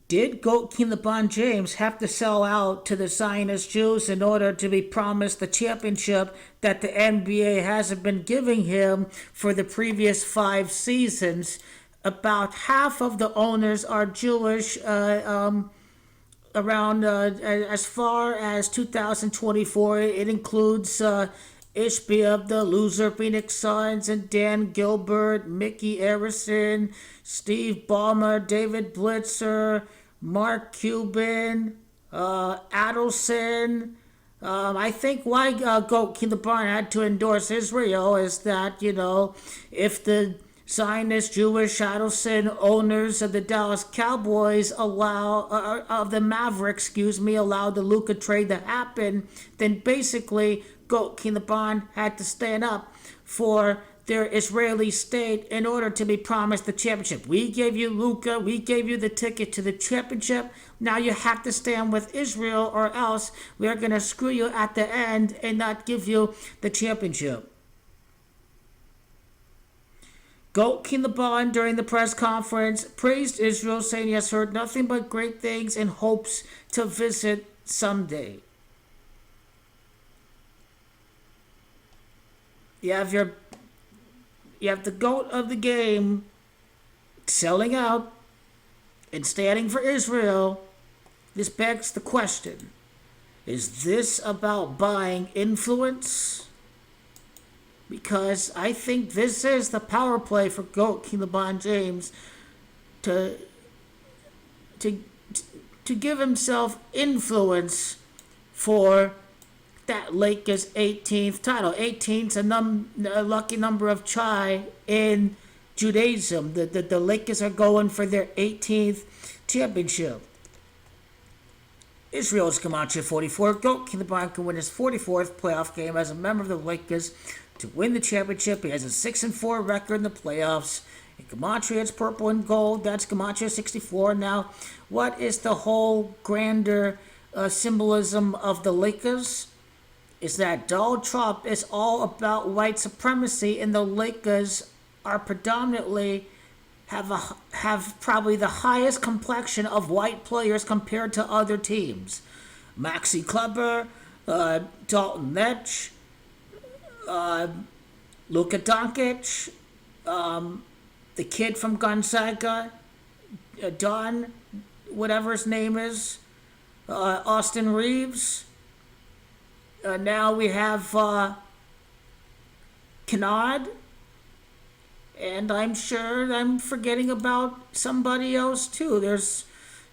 Did Goat King LeBron James have to sell out to the Zionist Jews in order to be promised the championship that the NBA hasn't been giving him for the previous 5 seasons? About half of the owners are Jewish. Around as far as 2024, it includes Ishbia, the loser Phoenix Suns, and Dan Gilbert, Mickey Arison, Steve Ballmer, David Blitzer, Mark Cuban, Adelson. I think why Goat King LeBron had to endorse Israel is that, if the Zionist Jewish Adelson owners of the Dallas Cowboys of the Mavericks, allowed the Luka trade to happen, then basically Goat King LeBron had to stand up for their Israeli state in order to be promised the championship. We gave you Luka, we gave you the ticket to the championship. Now you have to stand with Israel, or else we're going to screw you at the end and not give you the championship. Goat King LeBron, during the press conference, praised Israel, saying he has heard nothing but great things and hopes to visit someday. You have the GOAT of the game selling out and standing for Israel. This begs the question, is this about buying influence? Because I think this is the power play for GOAT King LeBron James to give himself influence for that Lakers 18th title. 18's a lucky number of Chi in Judaism. The Lakers are going for their 18th championship. Israel's Camacho 44. Goat King LeBron can win his 44th playoff game as a member of the Lakers to win the championship. He has a 6-4 record in the playoffs. And Camacho has purple and gold. That's Camacho 64. Now, what is the whole grander symbolism of the Lakers? Is that Donald Trump is all about white supremacy, and the Lakers are predominantly have probably the highest complexion of white players compared to other teams. Maxi Kleber, Dalton Netsch, Luka Doncic, the kid from Gonzaga, Don, whatever his name is, Austin Reeves. Now we have Kennard, and I'm sure I'm forgetting about somebody else too. There's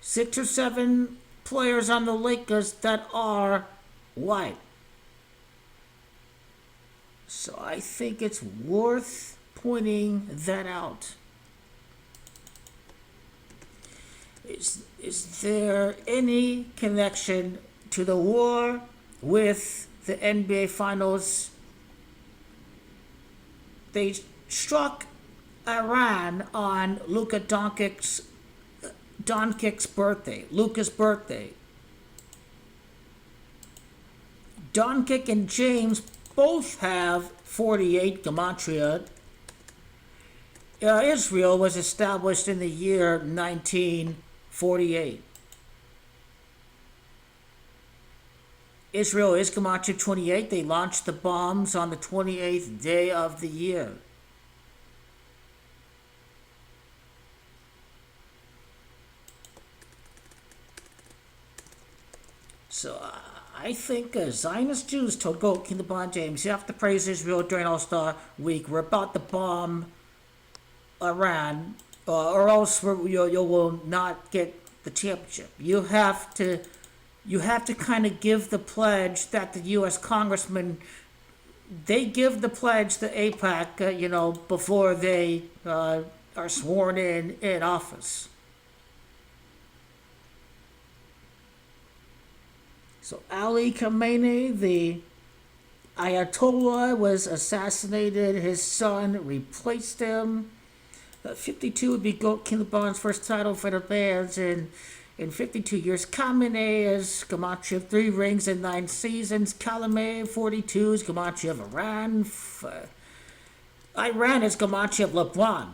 6 or 7 players on the Lakers that are white. So I think it's worth pointing that out. Is there any connection to the war with the NBA Finals? They struck Iran on Luka Doncic's birthday, Luka's birthday. Doncic and James both have 48 gematria. Israel was established in the year 1948. Israel is gematria 28. They launched the bombs on the 28th day of the year. So I think Zionist Jews told Goat King LeBron James, you have to praise Israel during All-Star Week. We're about to bomb Iran, or else you will not get the championship. You have to kind of give the pledge that the U.S. congressmen, they give the pledge to AIPAC, before they are sworn in office. So Ali Khamenei, the Ayatollah, was assassinated. His son replaced him. 52 would be Goat King LeBron's first title for the bands in 52 years. Khamenei is gematria 3 rings in 9 seasons. Kalameh 42 is gematria of Iran. Iran is gematria of LeBron.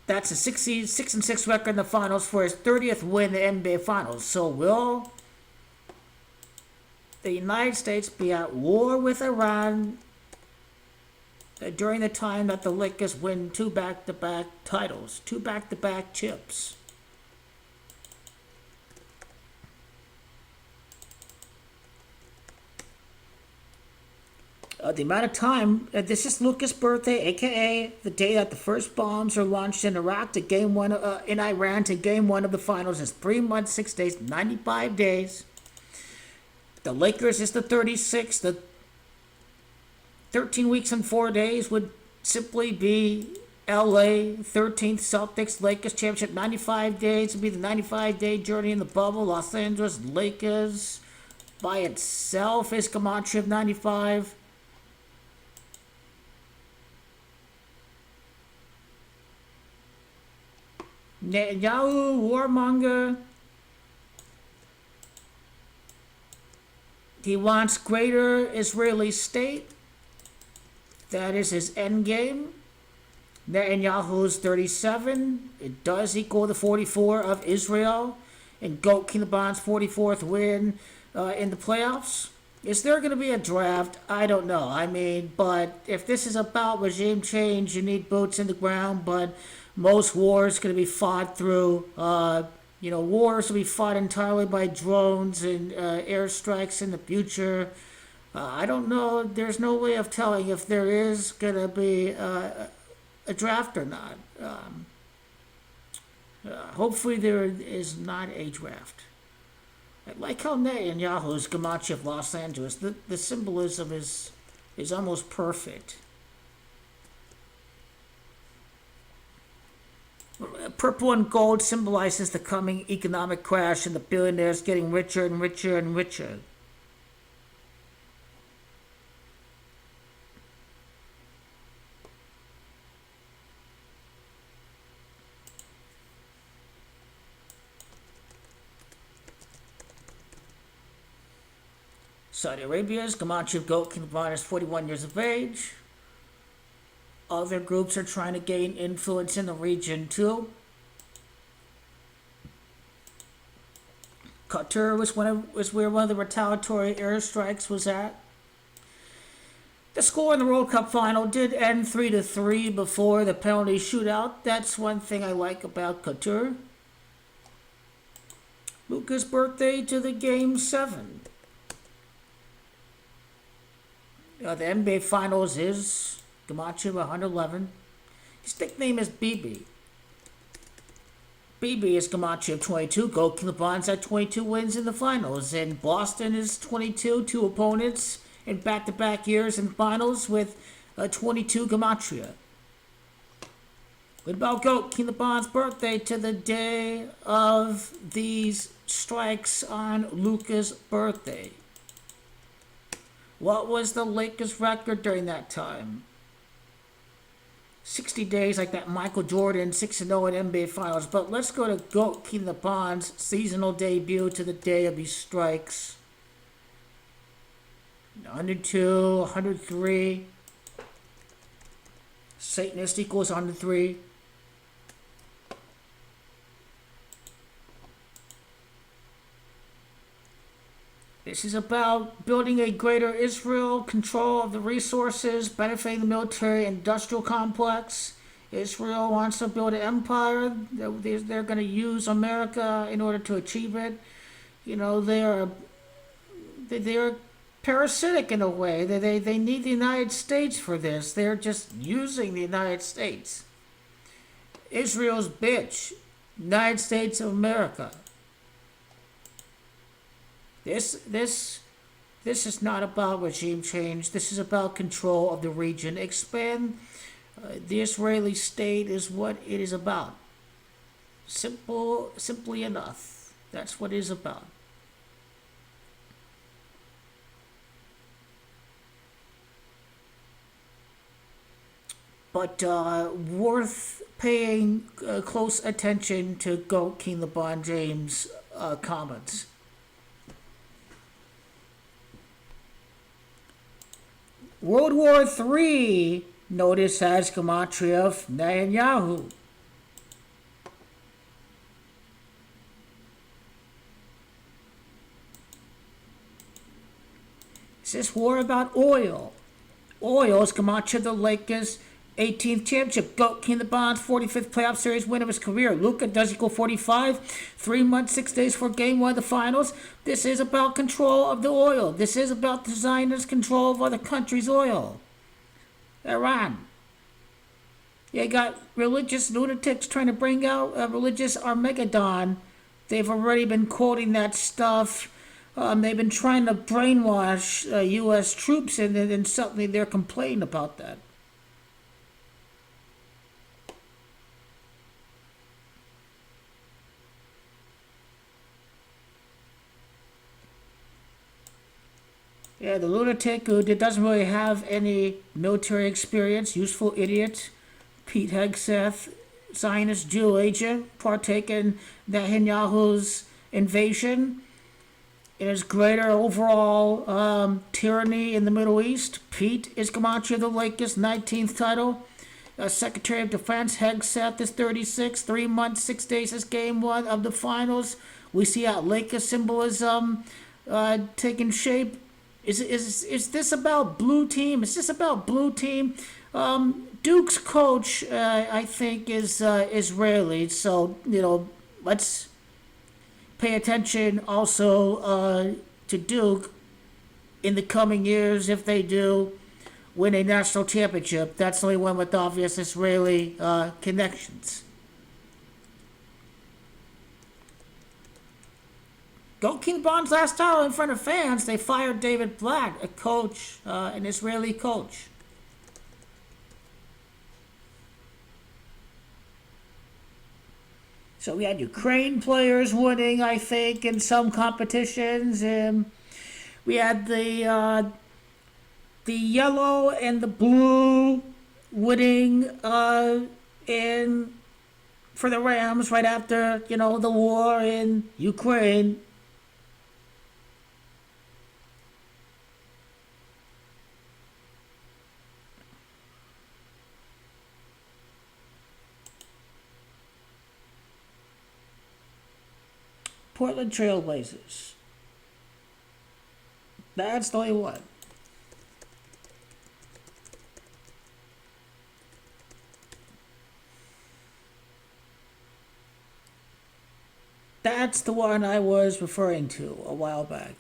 That's a 6-6 record in the finals for his 30th win in the NBA Finals. So will the United States be at war with Iran during the time that the Lakers win 2 back-to-back titles, 2 back-to-back chips? The amount of time, this is Luka's birthday, aka the day that the first bombs are launched in Iraq to game one, in Iran to game one of the finals is 3 months, 6 days, 95 days. The Lakers is the 36th. The 13 weeks and 4 days would simply be LA 13th Celtics Lakers championship. 95 days would be the 95-day journey in the bubble. Los Angeles Lakers by itself is gematria of 95. Netanyahu, warmonger. He wants greater Israeli state. That is his end game. Netanyahu's 37. It does equal the 44 of Israel. And Goat Kinabon's 44th win in the playoffs. Is there going to be a draft? I don't know. I mean, but if this is about regime change, you need boots in the ground. But most wars going to be fought through, wars will be fought entirely by drones and airstrikes in the future. I don't know. There's no way of telling if there is going to be a draft or not. Hopefully there is not a draft. I like how Netanyahu's gematria of Los Angeles. The symbolism is almost perfect. Purple and gold symbolizes the coming economic crash and the billionaires getting richer and richer and richer. Saudi Arabia's gematria of Goat Kinabon is 41 years of age. Other groups are trying to gain influence in the region too. Qatar was where one of the retaliatory airstrikes was at. The score in the World Cup final did end 3-3 before the penalty shootout. That's one thing I like about Qatar. Luka's birthday to the Game 7. The NBA Finals is gematria 111. His nickname is BB. BB is gematria of 22. Goat Kinabon's at 22 wins in the finals. And Boston is 22, 2 opponents in back-to-back years in finals with 22 gematria. What about Goat Kinabon's birthday to the day of these strikes on Luka's birthday? What was the Lakers' record during that time? 60 days like that Michael Jordan 6-0 in NBA Finals. But let's go to Goat Kinabon's seasonal debut to the day of these strikes. 102, 103. Satanist equals 103. This is about building a greater Israel, control of the resources, benefiting the military industrial complex. Israel wants to build an empire. They're going to use America in order to achieve it. You know, they're parasitic in a way. They need the United States for this. They're just using the United States. Israel's bitch. United States of America. This is not about regime change. This is about control of the region. Expand the Israeli state is what it is about. Simply enough. That's what it is about. But worth paying close attention to Goat King LeBron James' comments. World War III, notice, has gematria of Netanyahu. It's this war about oil. Oil's come out to the Lakers' 18th championship. Goat King of the Bonds, 45th playoff series win of his career. Luka does equal 45. 3 months, 6 days for game one of the finals. This is about control of the oil. This is about the Zionist control of other countries' oil. Iran. You got religious lunatics trying to bring out a religious Armageddon. They've already been quoting that stuff. They've been trying to brainwash U.S. troops, and then suddenly they're complaining about that. Yeah, the lunatic who doesn't really have any military experience, useful idiot, Pete Hegseth, Zionist Jew agent, partake in Netanyahu's invasion. In his greater overall tyranny in the Middle East, Pete is Camacho the Lakers' 19th title. Secretary of Defense Hegseth is 36. 3 months, 6 days is game one of the finals. We see how Lakers symbolism taking shape. Is this about blue team? Is this about blue team? Duke's coach, I think, is Israeli. So, let's pay attention also to Duke in the coming years if they do win a national championship. That's the only one with obvious Israeli connections. Goat King Bond's last title in front of fans, they fired David Blatt, a coach, an Israeli coach. So we had Ukraine players winning, I think, in some competitions. We had the yellow and the blue winning in for the Rams right after the war in Ukraine. Portland Trailblazers. That's the only one. That's the one I was referring to a while back.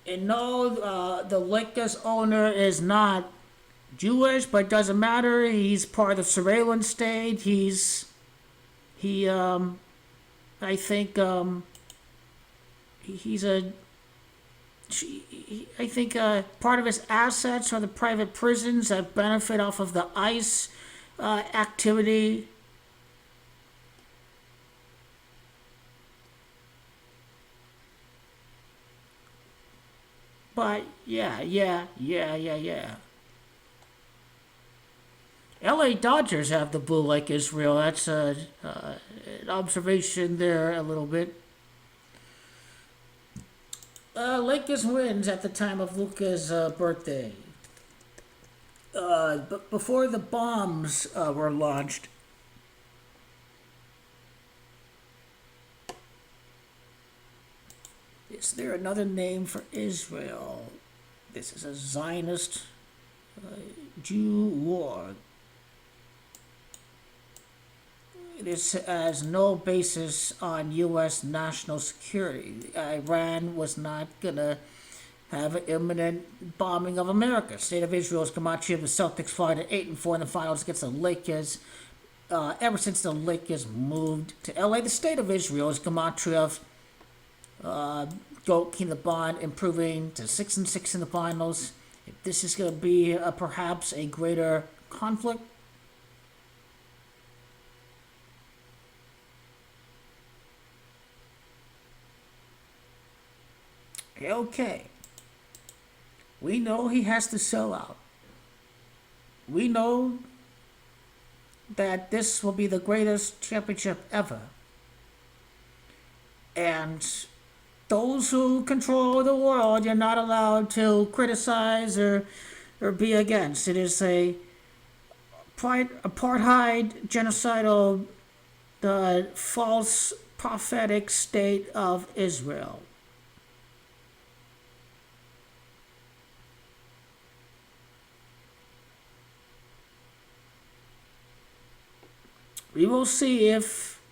And no, the Lakers owner is not Jewish, but it doesn't matter. He's part of surveillance state. I think I think part of his assets are the private prisons that benefit off of the ICE activity. But yeah. LA Dodgers have the blue like Israel. That's an observation there a little bit. Lakers wins at the time of Luka's birthday. But before the bombs were launched. Is there another name for Israel? This is a Zionist Jew war. This has no basis on U.S. national security. Iran was not going to have an imminent bombing of America. State of Israel's Camacho, the Celtics fly to 8-4 in the finals against the Lakers. Ever since the Lakers moved to L.A., the state of Israel is Camacho, Goat King of the Bond, improving to 6-6 in the finals. If this is going to be perhaps a greater conflict, okay. We know he has to sell out. We know that this will be the greatest championship ever. And those who control the world, you're not allowed to criticize or be against. It is a apartheid, genocidal the false prophetic state of Israel. We will see if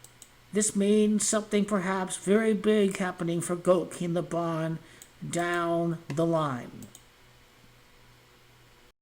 this means something perhaps very big happening for Goat King LeBron down the line.